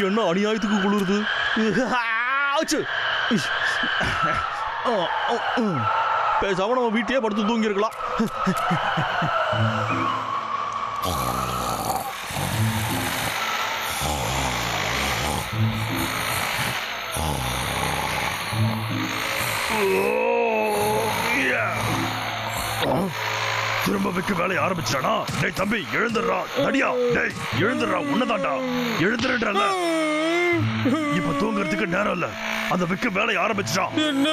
என்ன அநியாயத்துக்கு குளிருது. பேசாம நம்ம வீட்டையே படுத்து தூங்கி இருக்கலாம். திரும்ப வைக்க வேலையை ஆரம்பிச்சானா? டேய் தம்பி எழுந்துடுறா. தடியா டேய் எழுந்துடுறா. உன்னதாண்டா எழுந்துடுறல. இப்ப தூங்குறதுக்கு நேரம் இல்ல. அந்த வைக்க வேலையை ஆரம்பிச்சான். என்ன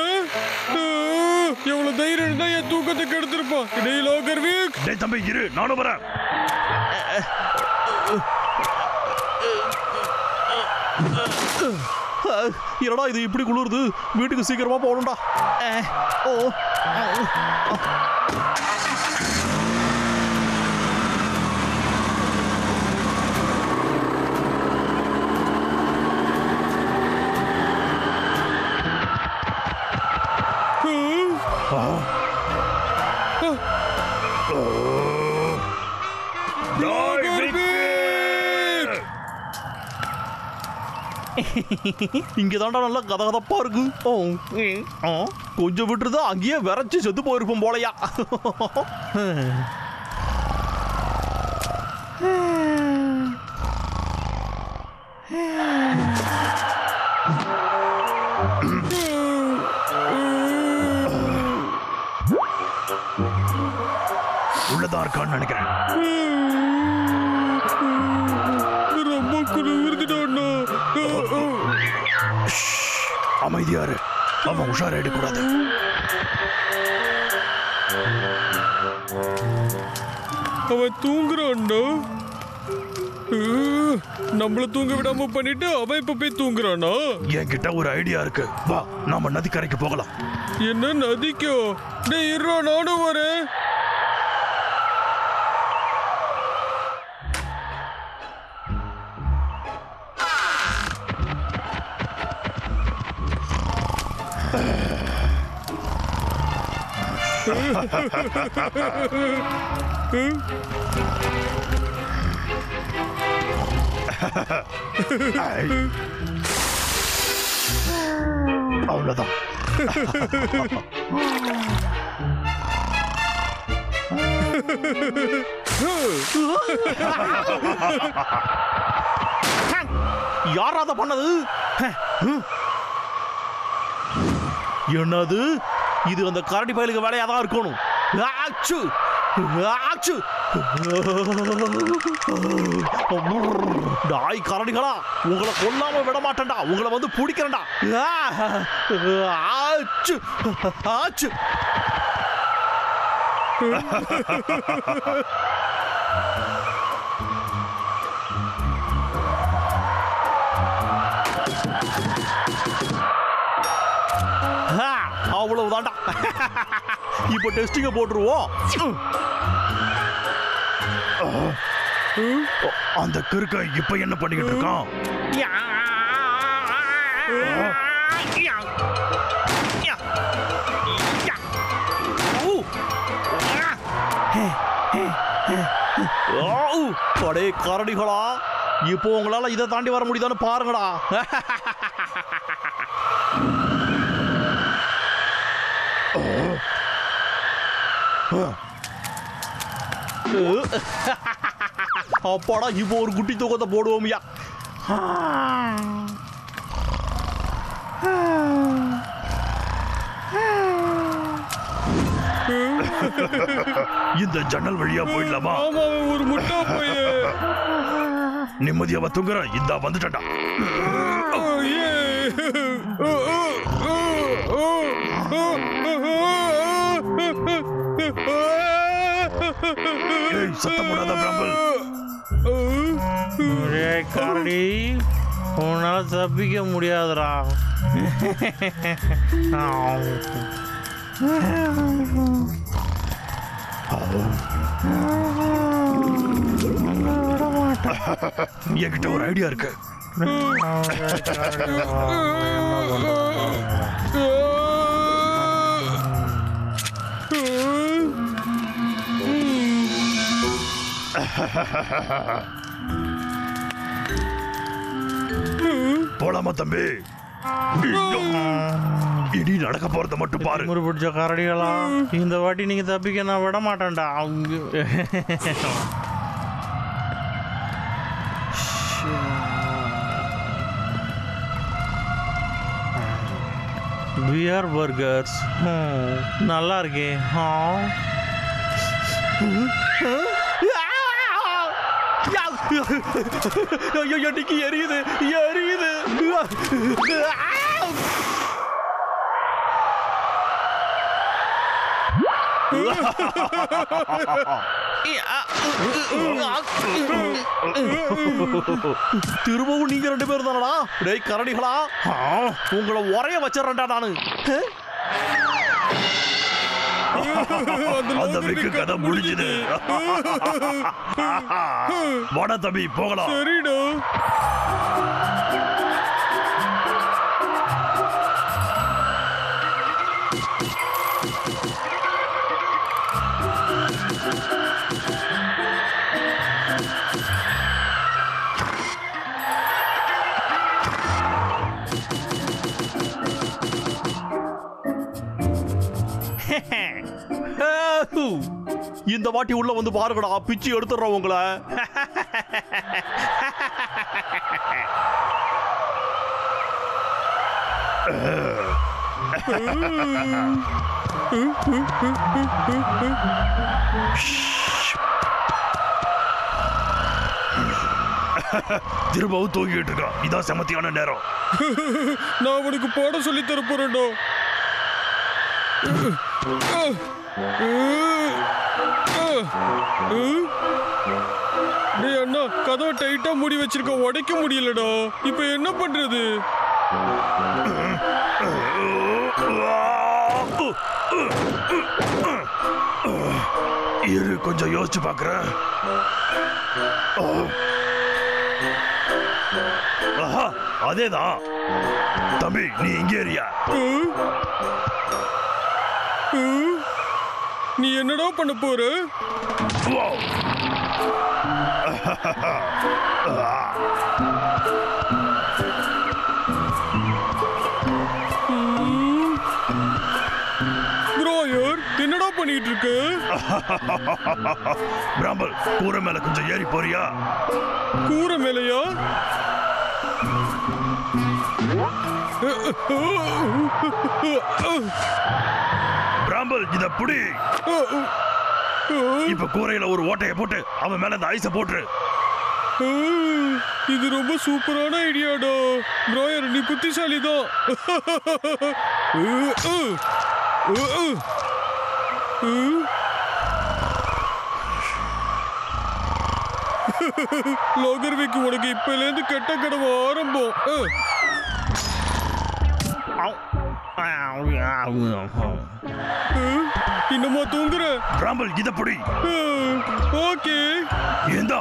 எவ்வளவு தைரியம் இருந்தா என் தூக்கத்துக்கு எடுத்திருப்பான். டேய் தம்பி இரு, நானும் வரேன். என்னடா இது இப்படி குளிருது? வீட்டுக்கு சீக்கிரமா போகணும்டா. இங்கதான்டா நல்லா கதகதப்பா இருக்கு. கொஞ்சம் விட்டுருதா அங்கேயே விரைச்சு செத்து போயிருப்போம் போலையா. உள்ளதா இருக்கான்னு நினைக்கிறேன். ரொம்ப குளிர்ந்துட்டான்னா. அமைதியாரு, அவன் உஷார எடுக்கூடாது. அவன் தூங்குறான்டா. நம்மள தூங்க விடாம பண்ணிட்டு அவன் இப்ப போய் தூங்குறானா? என்கிட்ட ஒரு ஐடியா இருக்கு. வா நாம நதிக்கரைக்கு போகலாம். என்ன நதிக்கோ? டேய் இருடா, நானும் வரேன். அவ்வளவுதான். யாராத பண்ணது? என்னது இது? அந்த கரடி பயலுக்கு வேலையா தான் இருக்கணும். டாய் கரடிகளா, உங்களை கொல்லாம விட மாட்டேன்டா. உங்களை வந்து பிடிக்கிறேன்டா. அவ்வளவுதான்டா. இப்ப டெஸ்டிங்க போட்டுருவோம். அந்த கிறுக்க இப்ப என்ன பண்ணிக்கிட்டு இருக்கான்? படே கரடிகளா, இப்போ உங்களால இதை தாண்டி வர முடியுதான்னு பாருங்கடா. அப்பாடா, இப்போ ஒரு குட்டி தூக்கத்தை போடுவோம்யா. இந்த ஜன்னல் வழியா போயிடலாமா? ஒரு முட்டா போய் நிம்மதியாவ தூங்குற. இந்த வந்துட்டா. சத்தம் போடாத பிராம்பல். கரடி, உன்னால தப்பிக்க முடியாதுடா. என்கிட்ட ஒரு ஐடியா இருக்கு. போலாமா தம்பி? இடி நடக்க போறத மட்டும் பாரு. முறு பிடிச்ச கரடிகளா, இந்த வாட்டி நீங்க தப்பிக்க நான் விட மாட்டேன்டா. பியர் பர்கர்ஸ் நல்லா இருக்கே. அடிக்கு எரியுது எரியுது. திரும்பவும் நீங்க 2 பேர் தானடா? டேய் கரடிகளா, உங்களை உரைய வச்சிடறேன்டா நானு. அந்த விக்கு கதை முடிஞ்சுது. வாடா தம்பி போகலாம். சரிடா. இந்த வாட்டி உள்ள வந்து பாருங்கடா, பிச்சு எடுத்துறோம் உங்களை. திரும்பவும் தூங்கிட்டு இருக்கான். இதான் செமத்தியான நேரம். நான் உனக்கு போட சொல்லி தர போறேன்டா. டேய் அண்ணா, கதவை டைட்டா மூடி வச்சிருக்க, உடைக்க முடியலடா. இப்ப என்ன பண்றது? இரு, கொஞ்சம் யோசிச்சு பாக்குறேன். அதேதான் தம்பி, நீ இங்கே ஏரியா. நீ என்னடா பண்ண போற? ப்ரோயர், என்னடா பண்ணிட்டு இருக்க? பிராம்பல், கூரை மேல கொஞ்சம் ஏறி போறியா? கூரை மேலையா? பிராம்பல், இத புடி. இப்ப கூரையில ஒரு ஓட்டையை போட்டு அவன் மேல இந்த ஐஸ போட்டு. இது ரொம்ப சூப்பரான ஐடியாடா. ப்ரோயர், நீ புத்திசாலிதான். லோகர்விக்கு உனக்கு இப்பல இருந்து கெட்ட கடவு ஆரம்பம். இன்னமா தூங்குற? பிராம்பல், இத புடி. ஓகே. ஏண்டா?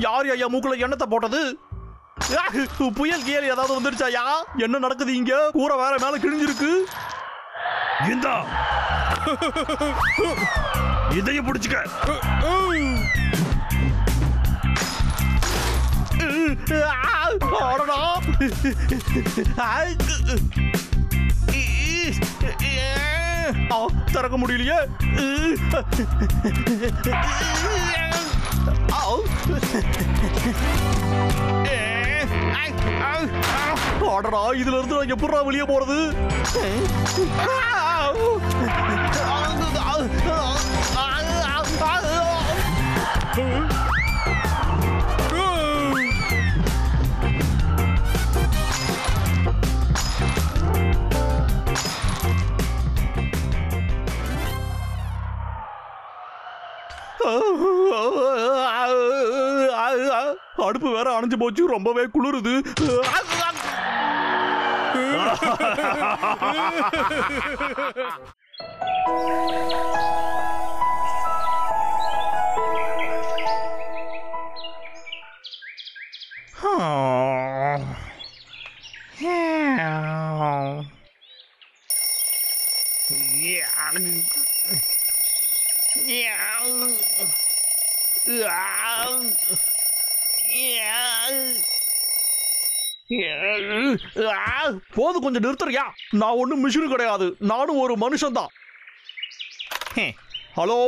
யார் ஐயா மூக்குல எண்ணத்தை போட்டது? புயல் கீழே ஏதாவது வந்துருச்சாயா? என்ன நடக்குது இங்க? கூரை வேற மேல கிழிஞ்சிருக்கு. ஏண்டா? இதையும் பிடிச்சுக்க. திறக்க முடியலையே. ஆடடா, இதுல இருந்து நான் எப்படா வெளியே போறது? அடுப்பு வேற அணைஞ்சு போச்சு, ரொம்பவே குளிருது. போது கொஞ்சம் நிறுத்துறியா? நான் ஒன்னும் மிஷின் கிடையாது, நானும் ஒரு மனுஷன் தான். ஹலோ,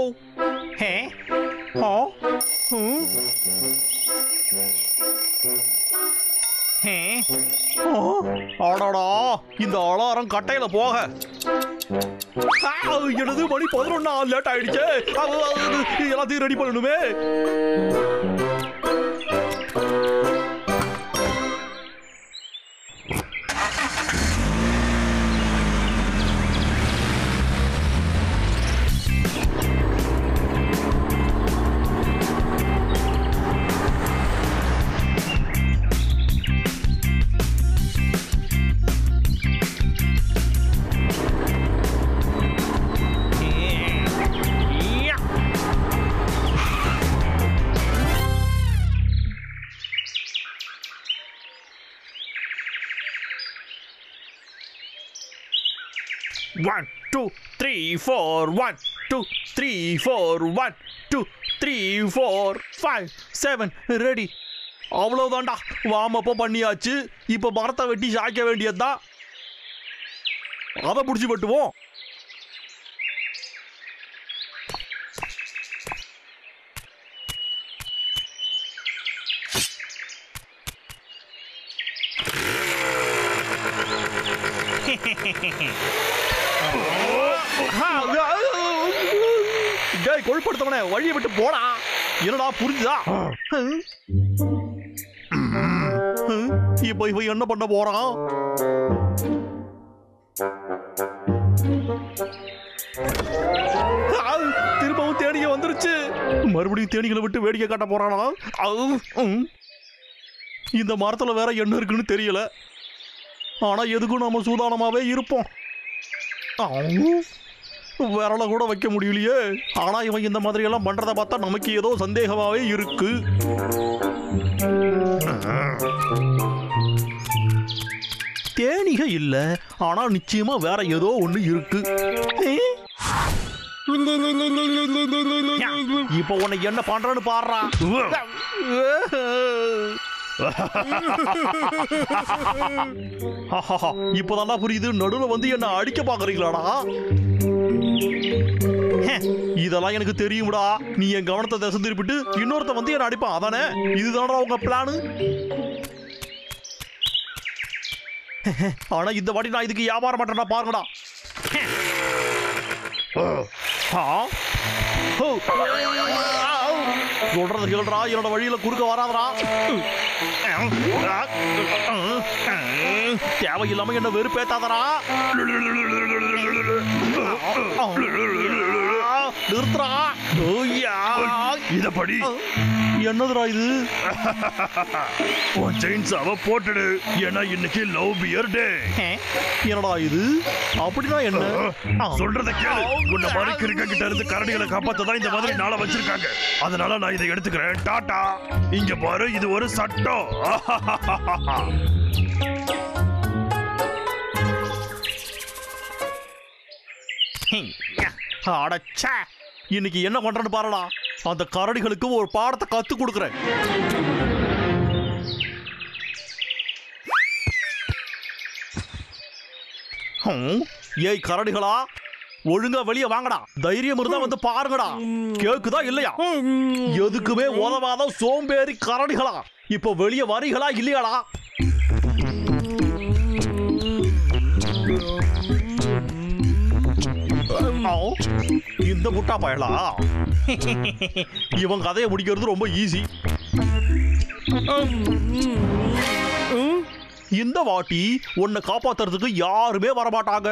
ஆடாடா, இந்த அலாரம் கட்டையில போக எனது மணி 11 லேட் ஆயிடுச்சு. எல்லாத்தையும் ரெடி பண்ணணுமே. One, two, three, four. 1, 2, 3, 4. 1, 2, 3, 4, 5, 7. Ready. அவ்வளவுதான்டா, warm up பண்ணியாச்சு. இப்ப மரத்தை வெட்டி சாய்க்க வேண்டியதுதான். அதை புடிச்சு வெட்டுவோம். கொழுப்படுத்தவனே, வழியை விட்டு போடா. என்னடா புரிஞ்சுதா? இப்ப இவன் என்ன பண்ண போறான்? திரும்பவும் தேனிக வந்துருச்சு. மறுபடியும் தேனிகளை விட்டு வேடிக்கை காட்ட போறானா? இந்த மரத்துல வேற என்ன இருக்குன்னு தெரியல. ஆனா எதுக்கும் நம்ம சூதானமாவே இருப்போம். விரல கூட வைக்க முடியலையே. ஆனா இவன் இந்த மாதிரி எல்லாம் பண்றத பார்த்தா நமக்கு ஏதோ சந்தேகமாவே இருக்கு. தேனிக இல்ல, ஆனா நிச்சயமா வேற ஏதோ ஒண்ணு இருக்கு. இப்ப உன்னை என்ன பண்றன்னு பாடுறா. இப்பதான் புரியுது, நடுவுல வந்து என்ன அடிக்க பாக்குறீங்களாடா? இதெல்லாம் எனக்கு தெரியும்டா. நீ என் கவனத்தை திசை திருப்பிட்டு இன்னொருத்த வந்து என்ன அடிப்பான், அதானே? இதுதான்டா உங்க பிளானு. ஆனா இந்த வாட்டி நான் இதுக்கு வியாபாரம் பண்றேன்டா, பாருங்கடா. சொல்றது கேள்றா, என்னோட வழியில குறுக்க வராதரா. தேவையில்லாம என்ன வெறுப்பேத்தாதரா. நிறுத்துறா. இத படி. என்னதுடா இது? உன் செயின்ஸாவை போட்டுடு, ஏன்னா இன்னைக்கு லவ் பியர் டே. என்னடா இது? அப்படின்னா என்ன? சொல்றத கேளு. உன்ன மாதிரி கிறுக்க கிட்ட இருந்து கரடிகளை காப்பாத்ததான் இந்த மாதிரி நாளை வச்சிருக்காங்க. அதனால நான் இதை எடுத்துக்கிறேன். டாடா. இங்க பாரு, இது ஒரு சட்டம். அடச்சே, இன்னைக்கு என்ன பண்றேன்னு பாருடா. அந்த கரடிகளுக்கு ஒரு பாடத்தை கத்து கொடுக்குறேன். ஏய் கரடிகளா, ஒழுங்கா வெளியே வாங்கடா. தைரியம் இருந்தா வந்து பாருங்கடா. கேக்குதா இல்லையா? எதுக்குமே உதவாத சோம்பேறி கரடிகளா, இப்ப வெளியே வரீங்களா இல்லையாடா? இந்த முட்டா பயலா, இவன் கதையை முடிக்கிறது ரொம்ப ஈஸி. இந்த வாட்டி உன்னை காப்பாத்துறதுக்கு யாருமே வரமாட்டாங்க.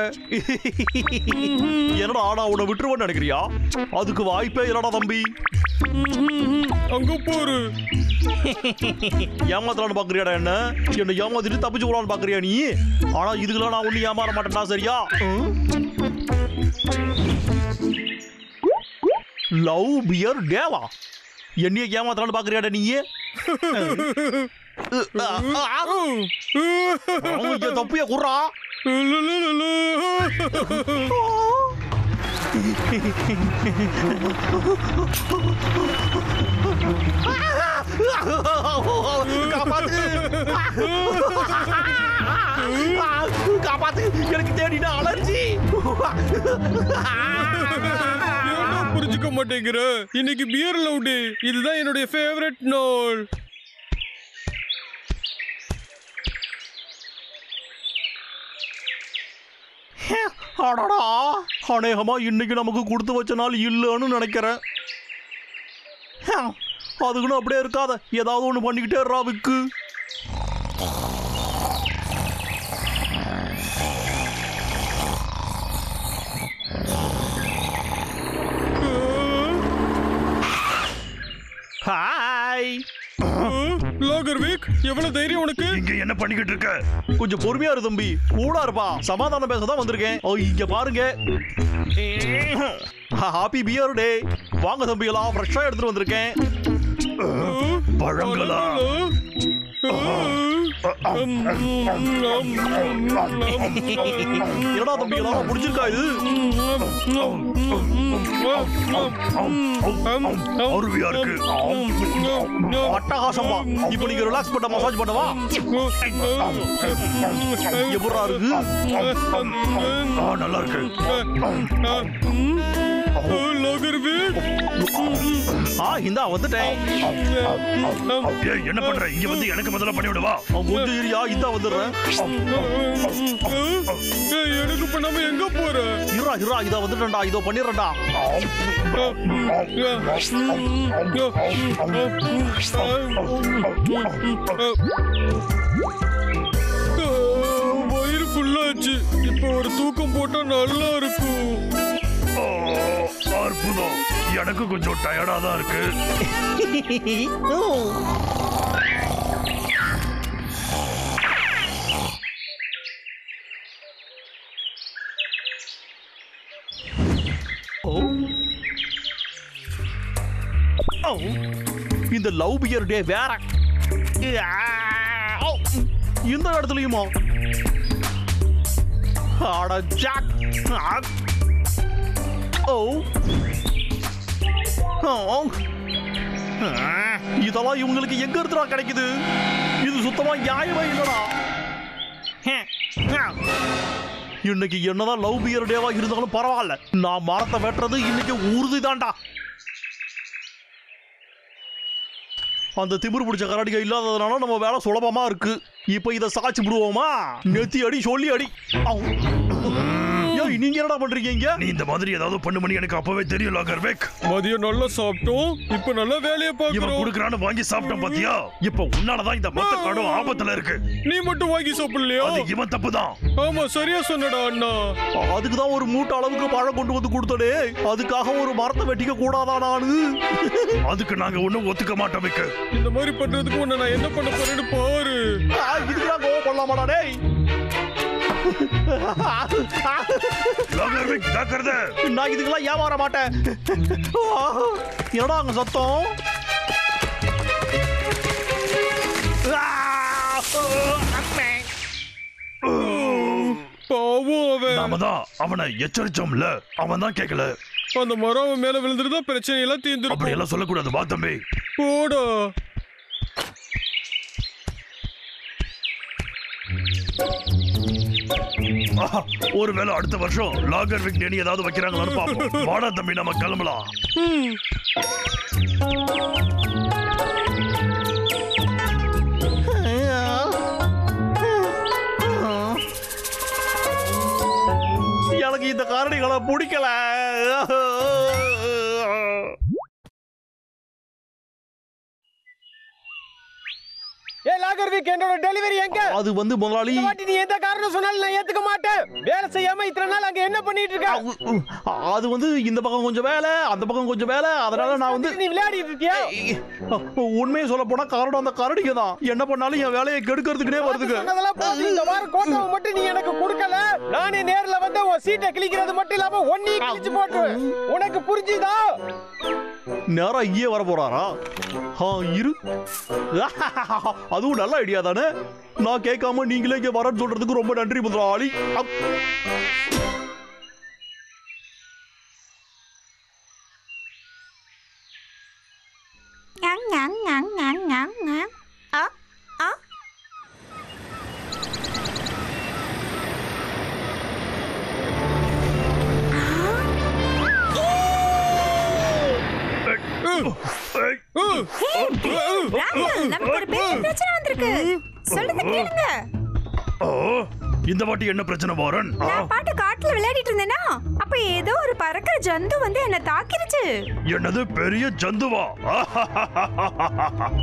என்னடா நான் உன்னை விட்டுருவேன்னு நினைக்கிறியா? அதுக்கு வாய்ப்பே இல்லடா தம்பி. அங்க போரு. ஏமாத்தலான்னு பாக்குறியாடா? என்ன ஏமாத்திட்டு தப்பிச்சு போலான்னு பாக்குறியா நீ? ஆனா இதுக்கெல்லாம் நான் ஒண்ணு ஏமாற மாட்டேன்டா, சரியா? லவ் பியர் டேவா, என்னைய ஏமாத்தலான்னு பாக்குறியாடா நீ? தப்பிய குர்றா. காப்பாத்து காப்பாத்து, எனக்கு தேடினா அலர்ஜி. புரிஞ்சுக்க மாட்டேங்கிற. இன்னைக்கு பியர் லவ் டே. இதுதான் என்னுடைய ஃபேவரட் நாள். அடடா, அநேகமா இன்னைக்கு நமக்கு கொடுத்து வச்ச நாள் இல்லைன்னு நினைக்கிறேன். அதுக்குன்னு அப்படியே இருக்காத, ஏதாவது ஒண்ணு பண்ணிக்கிட்டே இருறா விக்கு. ஹாய் லாகர்விக், எவ்வளவு தைரியம் உனக்கு? இங்க என்ன பண்ணிக்கிட்டு இருக்க? கொஞ்சம் பொறுமையா இரு தம்பி, கூட இருப்பா. சமாதானம் பேச தான் வந்திருக்கேன். இங்க பாருங்க, ஹாப்பி பியர் டே. வாங்க தம்பிகளா, ஃப்ரெஷ்ஷா எடுத்துட்டு வந்திருக்கேன். பழங்களா? என்னடா தம்பிகளா, முடிஞ்சிருக்கா இது? அருவியா இருக்கு. அட்டகாசம்பா. இப்ப நீங்க ரிலாக்ஸ் பண்ண மசாஜ் பண்ணவா? எப்படா இருக்கு? நல்லா இருக்கு. இந்தா வந்துட்டேன். என்ன பண்ற? இங்க வந்து எனக்கு முதல்ல பண்ணி விடுவா. கொஞ்சம் இரியா, இந்தா வந்துடுறேன். எனக்கு பண்ணாம எங்க போற? இருடா இருடா, இதா வந்துட்டேன்டா, இதோ பண்ணிடுறேன்டா. வயிறு ஃபுல்லாச்சு. இப்ப ஒரு தூக்கம் போட்டா நல்லா இருக்கும். அற்புதம். எனக்கு கொஞ்சம் டயர்டா தான் இருக்கு. இந்த லவ் பியர் டே வேற. இந்த இடத்துலயுமா? அட ஜாக். இதெல்லாம் இவங்களுக்கு எங்க இருந்துடா கிடைக்குது? இது சுத்தமா நியாயமே இல்லடா. இன்னைக்கு என்னதான் லவ் பியர் டேவா இருந்தாலும் பரவாயில்ல, நான் மரத்தை வெட்டுறது இன்னைக்கு உறுதிதான்டா. அந்த திமிரு பிடிச்ச கரடிக இல்லாததுனால நம்ம வேலை சுலபமா இருக்கு. இப்ப இதை சாட்சி விடுவோமா? நெத்தி அடி, சொல்லி அடி. நீங்க என்னடா பண்றீங்க? நீ இந்த மாதிரி ஏதாவது பண்ணு எனக்கு அப்பவே தெரியும் லாகர்விக். மதியம் நல்லா சாப்பிட்டோம், இப்ப நல்ல வேலையை இவன் பார்க்கிறோம். குடுக்கறான்னு வாங்கி சாப்பிட்டோம் பாத்தியா? இப்ப உன்னாலதான் இந்த மொத்த காடும் ஆபத்துல இருக்கு. நீ மட்டும் வாங்கி சாப்பிடலையா? அது இவன் தப்புதான். ஆமா, சரியா சொன்னடா அண்ணா. அதுக்குதான் ஒரு மூட்டை அளவுக்கு பழம் கொண்டு வந்து கொடுத்தடே. அதுக்காக ஒரு மரத்தை வெட்டிக்க கூடாதா நானு? அதுக்கு நாங்க ஒண்ணும் ஒத்துக்க மாட்டோம் விக்கு. இந்த மாதிரி பண்றதுக்கு உன்னை நான் என்ன பண்ண போறேன்னு பாரு. இதுக்குதான் கோவம் பண்ணலாமாடா டேய்? லாகர்விக், ஜாக்கிரதை. நான் இதுக்கெல்லாம் ஏமாற மாட்டேன். என்னடா அங்க சத்தம்? பாவம் அவன். நாம தான் அவனை எச்சரிச்சோம்ல, அவன் தான் கேட்கல. அந்த மரம் அவன் மேல விழுந்துருந்தா பிரச்சனை எல்லாம் அப்படி தீர்ந்துருக்கும். எல்லாம் சொல்லக்கூடாது வா தம்பி. போடா. ஒருவேளை அடுத்த வருஷம் லாகர்விக் டே ஏதாவது வைக்கிறாங்களான்னு பாப்போம். வாடா தம்பி, நம்ம கிளம்பலாம். எனக்கு இந்த காரணிகளை பிடிக்கல. லாகர்விக், என்னோட டெலிவரி எங்க? அது வந்து முதலாளி, நீ எந்த காரணம் சொன்னாலும் நான் ஏத்துக்க மாட்டேன். வேலை செய்யாம இத்தனை நாள் அங்க என்ன பண்ணிட்டு இருக்க? அது வந்து இந்த பக்கம் கொஞ்சம் வேலை, அந்த பக்கம் கொஞ்சம் வேலை, அதனால நான் வந்து நீ விளையாடிட்டு இருக்கியா? உண்மையை சொல்ல போனா காரணம் அந்த கரடிங்க தான். என்ன பண்ணாலும் என் வேலையை கெடுக்கிறதுக்குனே வருதுங்க. இந்த வாரம் கோட்டாவை மட்டும் நீ எனக்கு கொடுக்கல, நானே நேர்ல வந்து உன் சீட்டை கிழிக்கிறது மட்டும் இல்லாம ஒன்னி கிழிச்சு போட்டுருவேன். உனக்கு புரிஞ்சுதா? நேரா இங்கே வர போறாரா? இரு. அதுவும் நல்ல ஐடியா தானே. நான் கேட்காம நீங்களே இங்க வரன்னு சொல்றதுக்கு ரொம்ப நன்றி முதலாளி. நமக்கு ஒரு பெரிய பிரச்சனை வந்திருக்கு. சொல்லுங்க கேளுங்க. இந்த வாட்டி என்ன பிரச்சனை வாரன்? நான் பாட்டு காட்டுல விளையாடிட்டு இருந்தேனா, அப்ப ஏதோ ஒரு பறக்கிற ஜந்து வந்து என்ன தாக்கிருச்சு. என்னது பெரிய ஜந்துவா?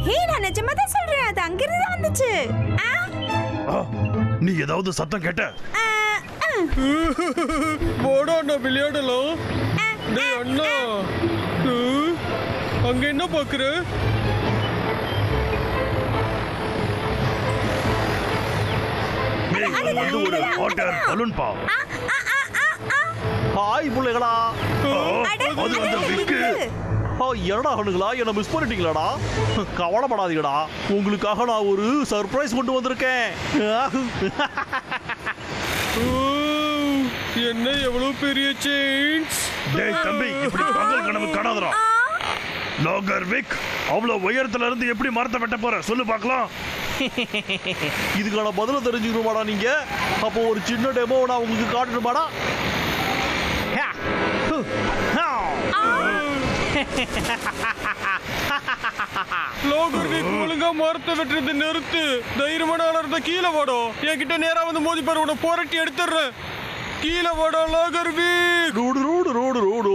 ஹே, நான் நிஜமா தான் சொல்றேன், அது அங்கிருந்து தான் வந்துச்சு. நீ ஏதாவது சத்தம் கேட்ட? போடா நான் விளையாடலாம். டேய் அண்ணா, அங்க என்ன பாக்குற? அது ஒரு ஹாட் ஏர் பலூன் பா. ஹாய் புள்ளைகளா. அது வந்து விக்கு. என்னடா கண்ணுங்களா, என்ன மிஸ் பண்ணிட்டீங்களாடா? கவலைப்படாதீங்கடா, உங்களுக்காக நான் ஒரு சர்ப்ரைஸ் கொண்டு வந்திருக்கேன். என்ன எவ்வளவு பெரிய சேஞ்ச். டேய் தம்பி, இப்படி பகல் கனவு காணாதடா. லாகர்விக், அவ்வளவு உயரத்துல இருந்து எப்படி மரத்தை வெட்ட போற சொல்லு பார்க்கலாம். இதுக்கான பதில தெரிஞ்சுக்கணுமாடா நீங்க? அப்போ ஒரு சின்ன டெமோ நான் உங்களுக்கு காட்டணுமாடா? லாகர்விக், ஒழுங்கா மரத்தை வெட்டுறது நிறுத்து. தைரியமான ஆளா இருந்தா கீழே வாடும். என்கிட்ட நேரா வந்து மோதி பாரு, உன போராட்டி எடுத்துடுறேன். கீழே வாடா லாகர்விக். ரூடு ரூடு ரூடு ரூடு.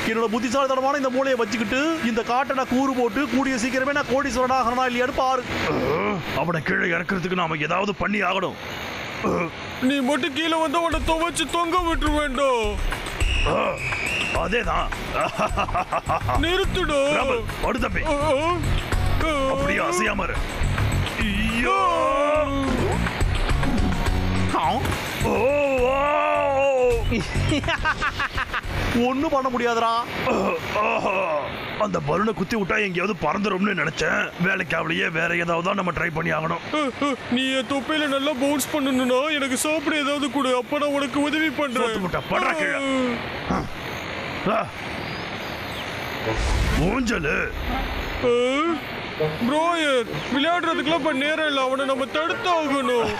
என்னோட புத்திசாலித்தனமான இந்த மூளையை வச்சுக்கிட்டு இந்த காட்டை நான் கூறு போட்டு கூடிய சீக்கிரமே நான் கோடீஸ்வரன் ஆகணும் இல்லையான்னு பாரு. அவனை கீழே இறக்குறதுக்கு நாம ஏதாவது பண்ணி ஆகணும். நீ மட்டும் கீழே வந்து உன்னை துவைச்சு தொங்க விட்டு வேண்டும். அதேதான். நிறுத்துடோ. படு தம்பி, அப்படியே அசையாம இரு. ஐயோ, ஒண்ணும் பண்ண முடியாதுடா. அந்த பலூனை குத்தி விட்டா எங்கேயாவது பறந்துரும்னு நினைச்சேன். வேலைக்கு அவளையே வேற ஏதாவது நம்ம ட்ரை பண்ணி ஆகணும். நீ என் தொப்பையில நல்லா பவுன்ஸ் பண்ணணும்னா எனக்கு சாப்பிட ஏதாவது கொடு, அப்ப நான் உனக்கு உதவி பண்றேன். படுறா கீழே. ஊஞ்சலு ப்ரோயர், விளையாடுறதுக்குலாம் இப்ப நேரம் இல்ல, அவனை நம்ம தடுத்தாகணும்.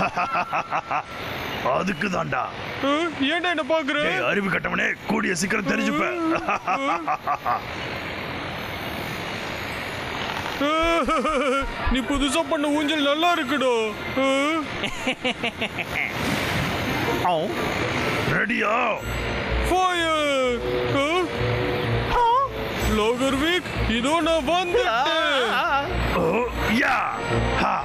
அதுக்கு தாண்டா. ஏன்டா என்ன பாக்குற? அறிவு கட்டவனே, கூடிய சீக்கிரம் தெரிஞ்சுப்ப. நீ புதுசா பண்ண ஊஞ்சல் நல்லா இருக்குடோ. ரெடியா? ஃபயர். லாகர்விக், இதோ நான் வந்துட்டேன். யா ஹா.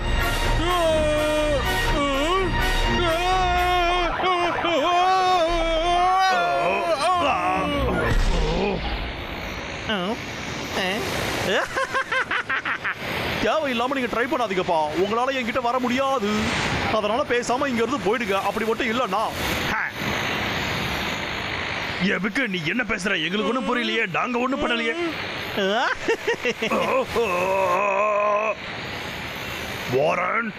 தேவையில்லாம நீங்க ட்ரை பண்ணாதீங்கப்பா, உங்களால என்கிட்ட வர முடியாது. அதனால பேசாம இங்க இருந்து போயிடுங்க. அப்படி மட்டும் இல்லன்னா எதுக்கு நீ என்ன பேசுற? எங்களுக்கு ஒண்ணும் புரியலையே, நாங்க ஒண்ணும் பண்ணலையே. வாரன்,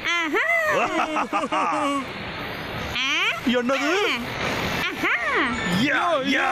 என்னது? யா யா.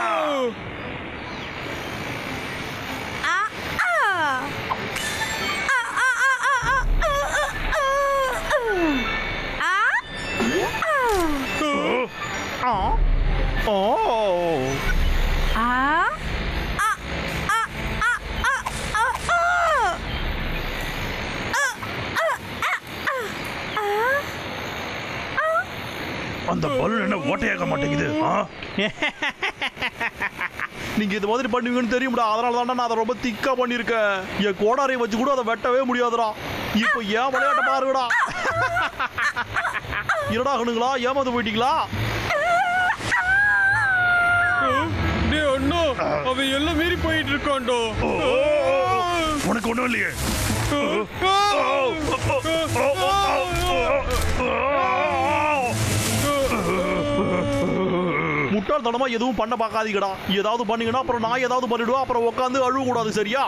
அந்த பலூன் என்ன ஓட்டையாக மாட்டேங்குது? நீங்க இது மாதிரி பண்ணுவீங்கன்னு தெரியும்டா, அதனால தான் நான் அதை ரொம்ப திக்கா பண்ணிருக்கேன். என் கோடாரை வச்சு கூட அதை வெட்டவே முடியாதுடா. இப்போ ஏன் விளையாட்ட பாருங்கடா. இருடா கணுங்களா, ஏமாந்து போயிட்டீங்களா? அண்ணா, அவன் எல்லாம் மீறி போயிட்டு இருக்கான்டோ. உனக்கு ஒண்ணும் இல்லையே. முட்டாள்தனமா எதுவும் பண்ண பார்க்காதீங்கடா. ஏதாவது பண்ணீங்கன்னா அப்புறம் நான் ஏதாவது பண்ணிடுவேன். அப்புறம் உட்காந்து அழுவ கூடாது, சரியா?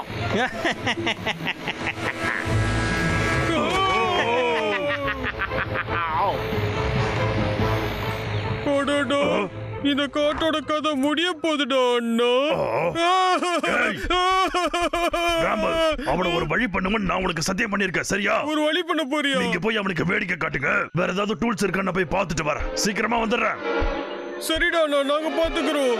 இந்த காட்டோட கதை முடிய போகுதுடா அண்ணா. அவனை ஒரு வழி பண்ணுங்கன்னு நான் உனக்கு சத்தியம் பண்ணிருக்கேன். சரியா? ஒரு வழி பண்ண போறியா? நீங்க போய் அவனுக்கு வேடிக்கை காட்டுங்க. வேற ஏதாவது டூல்ஸ் இருக்கான்னு போய் பார்த்துட்டு வரேன். சீக்கிரமா வந்துடுறேன். சரிடா அண்ணா, நாங்க பாத்துக்கிறோம்.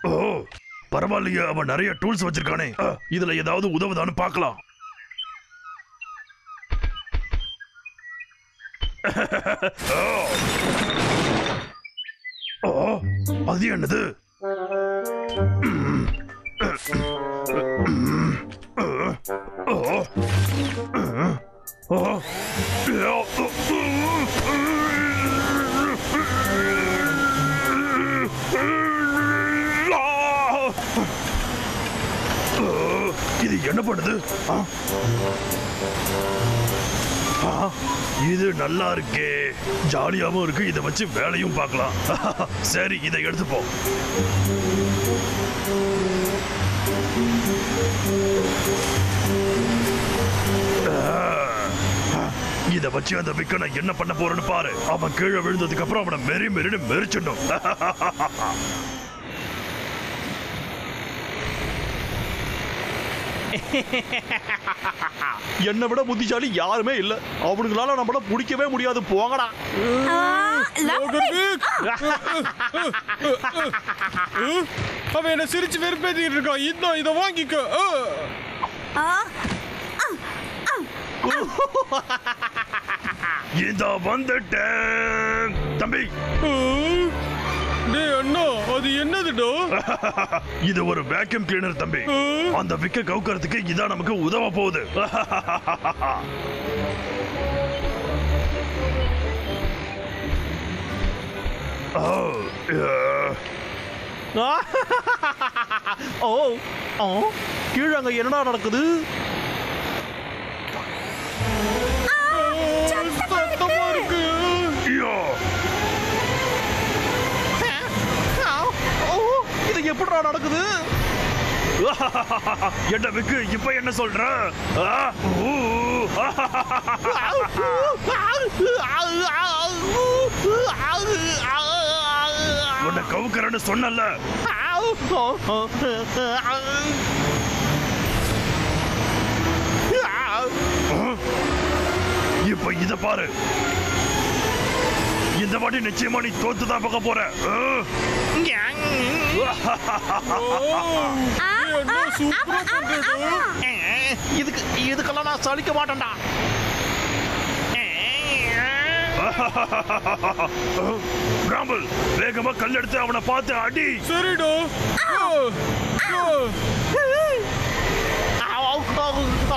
ஓ பரவாயில்லையே, அவன் நிறைய டூல்ஸ் வச்சிருக்கானே. இதுல ஏதாவது உதவுதான்னு பார்க்கலாம். அது என்னது? இது என்ன பண்ணுது? இது நல்லா இருக்கே, ஜாலியாவும் இருக்கு. இதை வச்சு வேலையும் பார்க்கலாம். சரி, இதை எடுத்துப்போம். இதை வச்சு அந்த விக்கனை என்ன பண்ண போறேன்னு பாரு. அவன் கீழே விழுந்ததுக்கு அப்புறம் அவனை மெரின்னு மெரிச்சிடணும். என்னை விட புத்திசாலி யாருமே இல்ல. அவனுங்களால நம்மள பிடிக்கவே முடியாது. போங்கடா. அவன் என்ன சிரிச்சு வெறுப்பேத்திட்டு இருக்கான். இதை வாங்கிக்க. இந்த வந்துட்டேன் தம்பி. டேய் அண்ணா, அது என்னதுடா? இது ஒரு வேக்யூம் கிளீனர் தம்பி. அந்த விக்க கவுக்கிறதுக்கு இதான் நமக்கு உதவ போகுது. கீழே அங்க என்னடா நடக்குது? சத்தமா இருக்கு. இது எப்படிடா நடக்குது? என்ன விக்கு, இப்ப என்ன சொல்ற? உன்னை கவுக்கிறன்னு சொன்னல. இப்ப இத பாரு. இந்த வாட்டி நிச்சயமா நீ தோத்துதான் பார்க்க போற. இதுக்கெல்லாம் நான் சலிக்க மாட்டேன்டா. ராம்பல், வேகமா கல் எடுத்து அவனை பார்த்து அடி. சரிடா.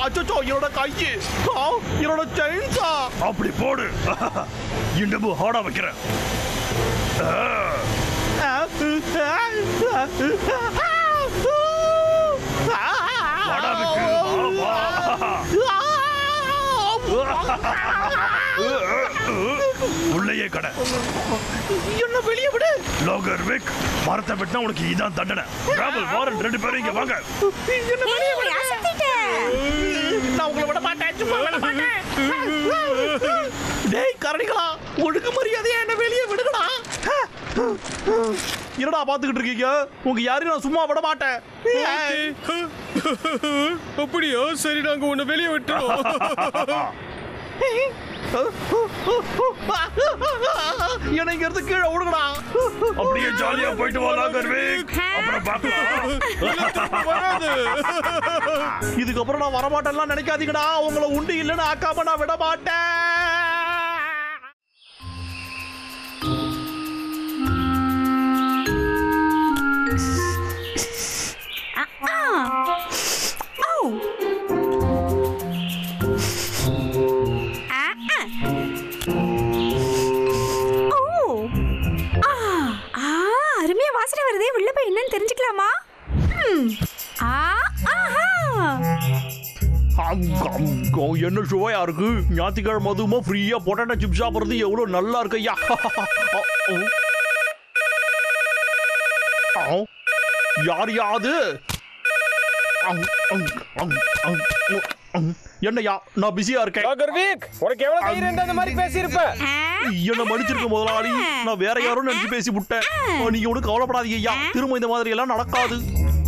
அச்சோ, என்னோட கைக்கு, என்னோட செயின்ஸா. அப்படி போடு. இன்னமும் ஹார்டா வைக்கிறேன். உள்ளேயே கடை. என்ன வெளியே விடு. லோகர் விக், மரத்தை வெட்டினா உனக்கு இதான் தண்டனை. ராம்பல், வாரன், ரெண்டு பேரும் இங்க வாங்க. நான் உங்களை விட மாட்டேன். சும்மா விட மாட்டேன். டேய் கரடிகளா, ஒழுங்கு மரியாதையா என்ன வெளியே விடுங்கடா. என்னடா பாத்துக்கிட்டு இருக்கீங்க? உங்க யாரையும் நான் சும்மா விட மாட்டேன். அப்படியா? சரி, நாங்க உன்னை வெளியே விட்டுறோம். என்ன இங்க இருந்து கீழே விடுங்கடா. அப்படியே ஜாலியா போயிட்டு வா லோகர் விக். அப்புறம் பார்க்கலாம். இதுக்கப்புறம் நான் வரமாட்டேன்லாம் நினைக்காதீங்கடா. உங்களை உண்டு இல்லைன்னு ஆக்காம நான் விட மாட்டேன். அருமையா வாசனை வருதே. உள்ள போய் என்னன்னு தெரிஞ்சுக்கலாமா? என்ன சுவையா இருக்கு. ஞாயிற்றுக்கிழமை அதுவுமா ஃப்ரீயா பொட்டேட்டோ சிப்ஸ் சாப்பிடுறது எவ்வளவு நல்லா இருக்கு ஐயா. யார் யாது? என்னையா நான் பிஸியா இருக்கேன். நாகர்வீக், உனக்கு எவ்வளவு தைரியம் இருந்தா அந்த மாதிரி பேசியிருப்ப? என்ன மன்னிச்சிருக்க முதலாளி, நான் வேற யாரும் நினைச்சு பேசி விட்டேன். நீங்க ஒன்றும் கவலைப்படாதீங்க ஐயா, திரும்ப இந்த மாதிரி எல்லாம் நடக்காது.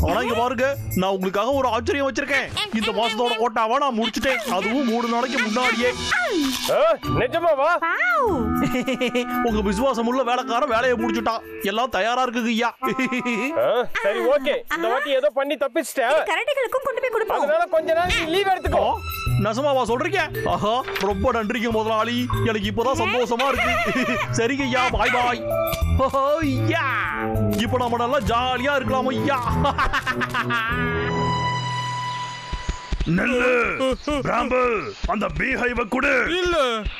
ஆனா இங்க பாருங்க, நான் உங்களுக்காக ஒரு ஆச்சரியம் வச்சிருக்கேன். இந்த மாசத்தோட கோட்டாவா நான் முடிச்சிட்டேன், அதுவும் 3 நாளைக்கு முன்னாடியே. நிஜமாவா? உங்க விசுவாசம் உள்ள வேலைக்காரன் வேலையை முடிச்சுட்டான், எல்லாம் தயாரா இருக்குங்க ஐயா. சரி ஓகே, இந்த வாட்டி ஏதோ பண்ணி தப்பிச்சிட்டேன். கரடிகளுக்கும் கொண்டு போய் கொடுப்போம். அதனால கொஞ்ச நாள் லீவ் எடுத்துக்கோ. நசமாவா சொல்றீங்க? ஆஹா, ரொம்ப நன்றிங்க முதலாளி, எனக்கு இப்பதான் சந்தோஷமா இருக்கு. சரிங்க ஐயா, பாய் பாய். இப்ப நம்ம நல்லா ஜாலியா இருக்கலாம் ஐயா. நெல்லு பிராம்பல், அந்த பீஹைவ குடு. இல்ல,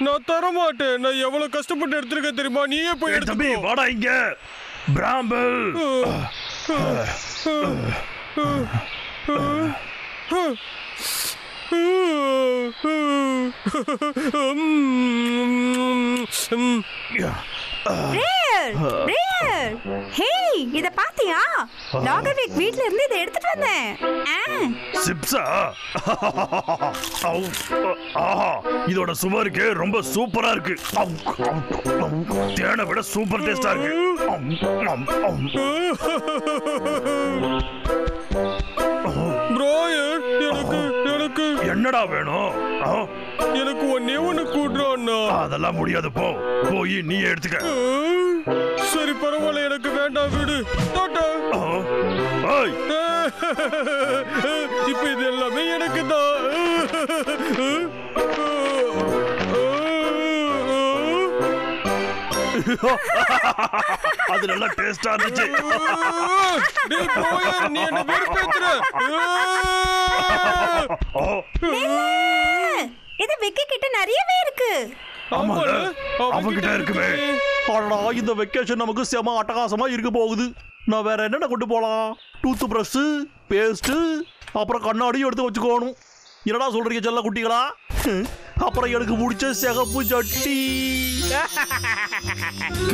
நான் தர மாட்டேன். நான் எவ்வளவு கஷ்டப்பட்டு எடுத்துருக்கேன் தெரியுமா? நீயே போய் தம்பி எடுத்துக்கோ. வாடா இங்க. பிராம்பல் ஹேய், இத பாத்தியா? நாகர்வீக் வீட்ல இருந்து இத எடுத்துட்டு வந்தேன். சிப்ஸா? ஆஹா, இதோட சுவருக்கு ரொம்ப சூப்பரா இருக்கு. தேனை விட சூப்பர் டேஸ்டா இருக்கு. ப்ரோயர், எனக்கு என்னடா வேணும்? எனக்கு ஒண்ணு கூடுறான்னா. அதெல்லாம் முடியாது, போ போய் நீ எடுத்துக்க. சரி பரவாயில்ல, எனக்கு வேண்டாம், விடு. டாடா. இப்ப இது எல்லாமே எனக்கு தான். அது நல்லா டேஸ்டா இருந்துச்சு. நீ என்ன வெறுப்பேத்துற? இது விக்கி கிட்ட நிறையவே இருக்கு. அவங்கிட்ட இருக்குமே. ஆனா இந்த வெக்கேஷன் நமக்கு செம அட்டகாசமா இருக்க போகுது. நான் வேற என்னென்ன கொண்டு போலாம்? டூத் பிரஷ், பேஸ்ட், அப்புறம் கண்ணாடியும் எடுத்து வச்சுக்கோணும். என்னடா சொல்றீங்க செல்ல குட்டிகளா? அப்புறம் எனக்கு பிடிச்ச சிகப்பு சட்டி.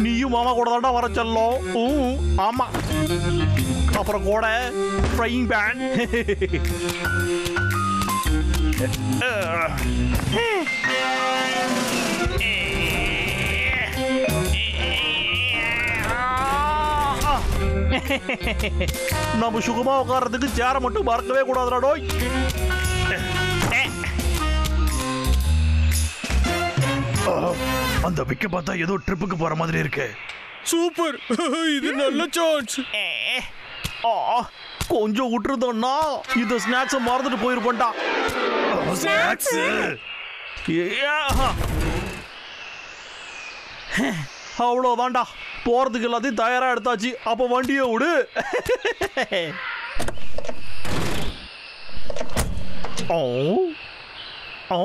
நீயும் மாமா கூட தாண்டா வர செல்லும். ஆமா, அப்புறம் கூட ஃப்ரையிங் பேன். நம்ம சுகமா உட்கார்றதுக்கு சேர மட்டும் மறக்கவே கூடாதுடா டோய். அந்த விக்க பார்த்தா ஏதோ ட்ரிப்புக்கு போற மாதிரி இருக்கு. சூப்பர், இது நல்ல சான்ஸ். கொஞ்சம் விட்டுருந்தோம்னா இந்த ஸ்நாக்ஸ் மறந்துட்டு போயிருப்பேன்டா. ஸ்நாக்ஸ்? அவ்வளோதான்டா, போறதுக்கு எல்லாத்தையும் தயாரா எடுத்தாச்சு. அப்ப வண்டியை விடு. ஓ ஓ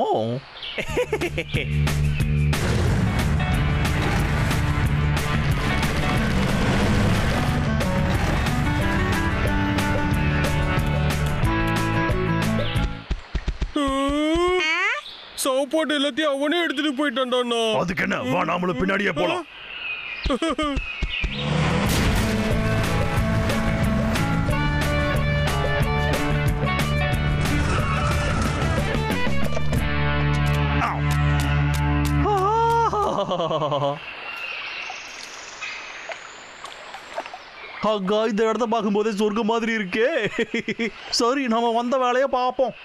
சாப்பாடு எல்லாத்தையும் அவனே எடுத்துட்டு போயிட்டான்டா. அதுக்கு என்ன, வா நாமளும் பின்னாடியே போலாம். அக்கா, இந்த இடத்த பார்க்கும்போதே சொர்க்கம் மாதிரி இருக்கே. சரி, நம்ம வந்த வேலையை பார்ப்போம்.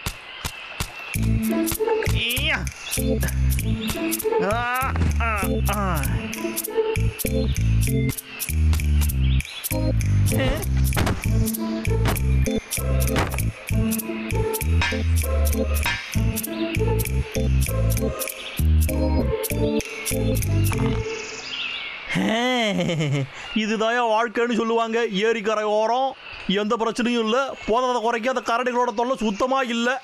இதுதான் வாழ்க்கைன்னு சொல்லுவாங்க. ஏரிக்கரை ஓரம் எந்த பிரச்சனையும் இல்லை. போதாத குறைக்க அந்த கரடிகளோட தொல்லை சுத்தமா இல்லை.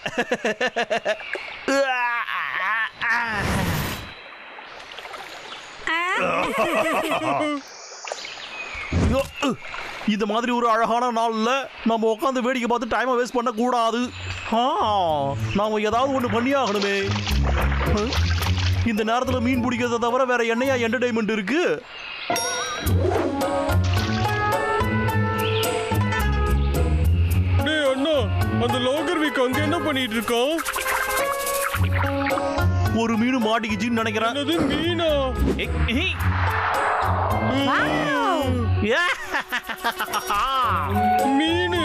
இந்த மாதிரி ஒரு அழகான நாள்ல நம்ம உட்காந்து வேடிக்கை பார்த்து டைமை வேஸ்ட் பண்ண கூடாது. நாம ஏதாவது ஒன்று பண்ணியாகணுமே. இந்த நேரத்தில் மீன் பிடிக்கிறத தவிர வேற என்னையா என்டர்டைன்மெண்ட் இருக்கு? அண்ணா, அந்த லோகர்விக் அங்க என்ன பண்ணிட்டு இருக்கான்? ஒரு மீன் மாட்டிக்கிச்சின்னு நினைக்கிறேன். அது மீனா? மீனு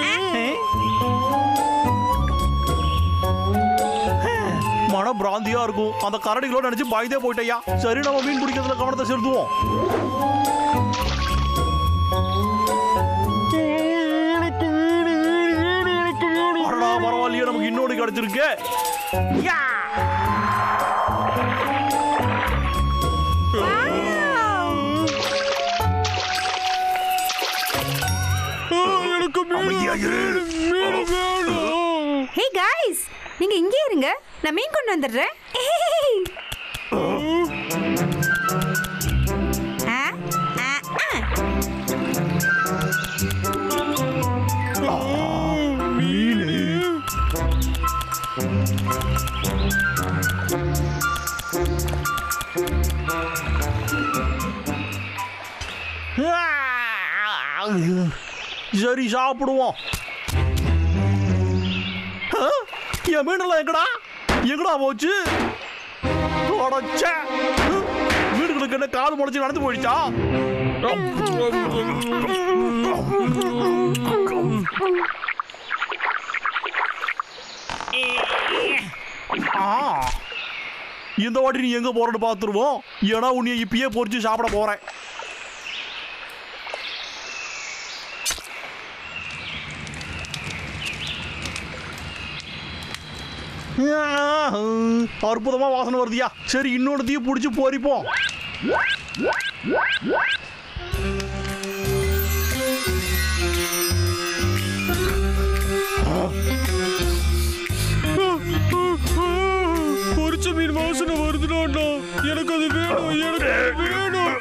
மன பிராந்தியா இருக்கும். அந்த கரடிகளோட நினைச்சு பயந்தே போயிட்டையா. சரி, நம்ம மீன் பிடிக்கிறதுல கவனத்தை செலுத்துவோம். பரவாயில்லையே, நமக்கு இன்னொரு கிடைச்சிருக்கு. ஹே गाइस, நீங்க இங்கே இருங்க, நான் மீன் கொண்டு வந்துடுறேன். சரி, சாப்பிடுவோம். என் மீனெல்லாம் எங்கடா போச்சு? வீடுகளுக்கு என்ன கால் முளைச்சு நடந்து போயிடுச்சா? இந்த வாட்டி நீ எங்க போறன்னு பாத்துருவோம். ஏன்னா உன்னை இப்பயே பொறிச்சு சாப்பிட போறேன். அற்புதமா வாசனை வருதியா. சரி, இன்னொன்னுத்தையும் பிடிச்சி பொறிப்போம். பொரிச்ச மீன் வாசனை வருதுடா. எனக்கு அது வேணும், எனக்கு வேணும்,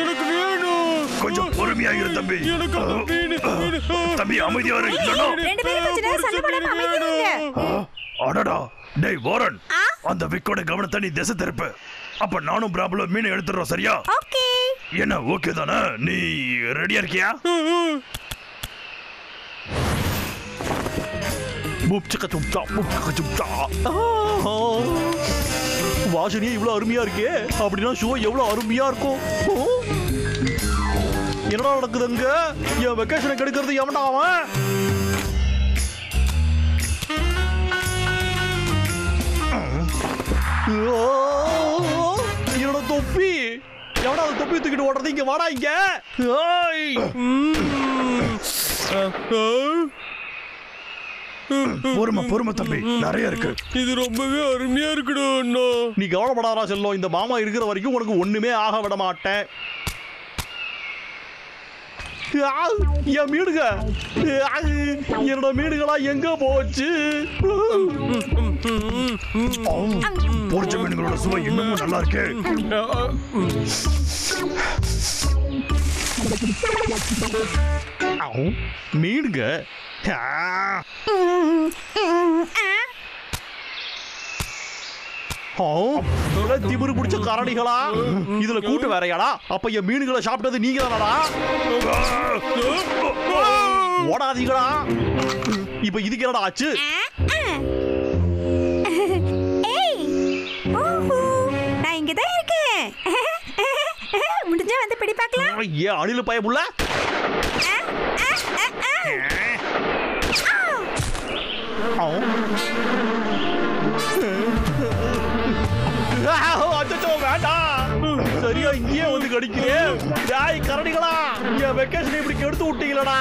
எனக்கு வேணும். கொஞ்சம் பொறுமையா இரு தம்பி. எனக்கு தம்பி அமைதியா இரு. ரெண்டு பேரும் கொஞ்ச நேரம் சண்டை போடாம அமைதியா இருங்க. அடடா, டேய் வாரன், அந்த விக்கோட கவனத்தை நீ திசை திருப்பு. அப்ப நானும் பிராபுல மீன் எடுத்துறோம், சரியா? ஓகே. என்ன ஓகே தானே? நீ ரெடியா இருக்கியா? வாசனையே இவ்வளவு அருமையா இருக்கே. அப்படின்னா ஷோ எவ்வளவு அருமையா இருக்கும். என்னடா நடக்குதுங்க? என் வெக்கேஷனை கெடுக்கிறது எவன்டா அவன்? என்னோட தொப்பி. எவனா அந்த தொப்பி தூக்கிட்டு ஓடுறது? இங்க வாடா இங்க. பொறுமை தம்பி, நிறைய இருக்கு. இது ரொம்பவே அருமையா இருக்குடா. நீ கவலைப்படாதா செல்லம். இந்த மாமா இருக்கிற வரைக்கும் உனக்கு ஒண்ணுமே ஆக விட மாட்டேன். என் மீனுங்க, என்னோட மீனுகளா எங்க போச்சு? பொரிச்ச மீன்களோட சுவை இன்னமும் நல்லா இருக்கு. மீனுங்க திமிரு பிடிச்ச கரடிகளா? இதுல கூட்டு வேறையாடா? அப்ப என் மீன்களை சாப்பிட்டது நீங்க தானடா? ஓடாதீங்களா? இப்ப இதுக்கு என்னடா ஆச்சு? நான் இங்கதான் இருக்கேன். முடிஞ்சா வந்து பிடி பார்க்கலாம். ஏன் அணில பயமுள்ள? வேண்டாம், சரியா இங்கேயே வந்து கடிக்கிறேன். கரடிகளா, என் வெக்கேஷன் இப்படி கெடுத்து விட்டீங்களடா.